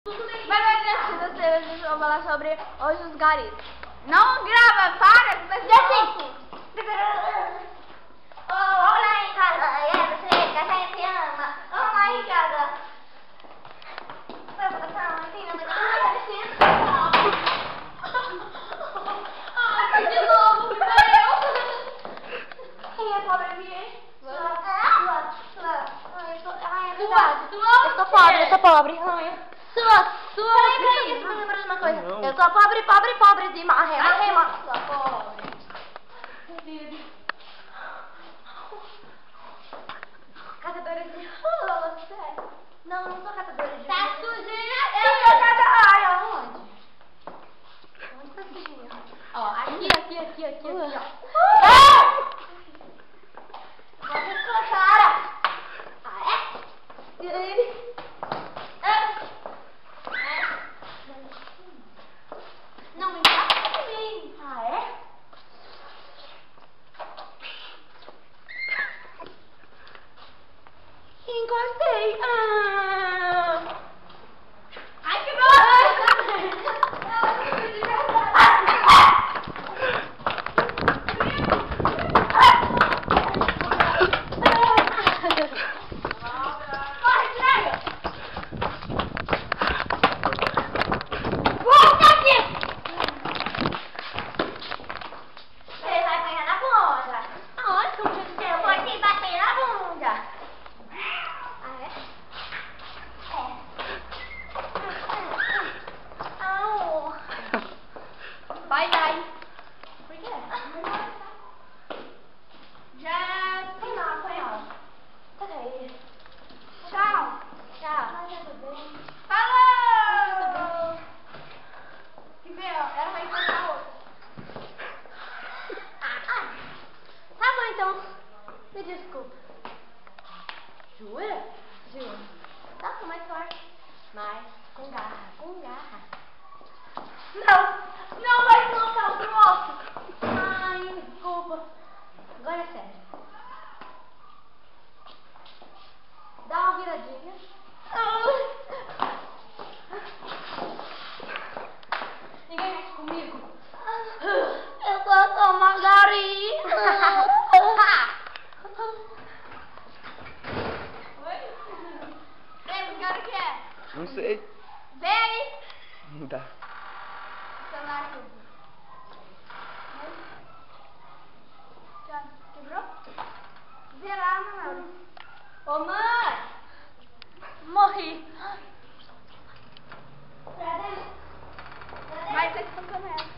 Hoje eu vou falar sobre hoje os garis. Não grava, para, que vai ser assim. Olá em casa, você que a gente ama. Olá em casa. De novo, quem é pobre aqui, hein? Eu sou pobre. Peraí, isso me lembra de uma coisa. Não. Eu sou pobre de marrema. Sou pobre. Catadora de rolo, sério. Não sou catadora de rolo. Tá sujinha? Eu sou catadora. Ai, aonde? Onde tá sujinha? Ó, aqui, ó. Vai ver sua cara. Ah, é? Tira ele. Não me encosta em mim. Ah, é? Encostei. Ai, que bosta! Bye, bye. Por quê? Já Foi mal. Peraí. Tchau. Tchau. Tudo bem? Falou! Que meu, ela vai encontrar outra. Tá bom, então. Me desculpa. Jura? Juro. Tá bom, mais forte. Mais. Com garra. Não vai colocar o próximo. Ai, desculpa. Agora é sério. Dá uma viradinha. Ninguém mexe comigo. Eu sou só margarina. Oi? Ei, que hora que é? Não sei. Vem aí. Não dá. Celular tudo. Já quebrou? Zerar, meu. Ô, mãe. Morri. Vai ter que fazer essa.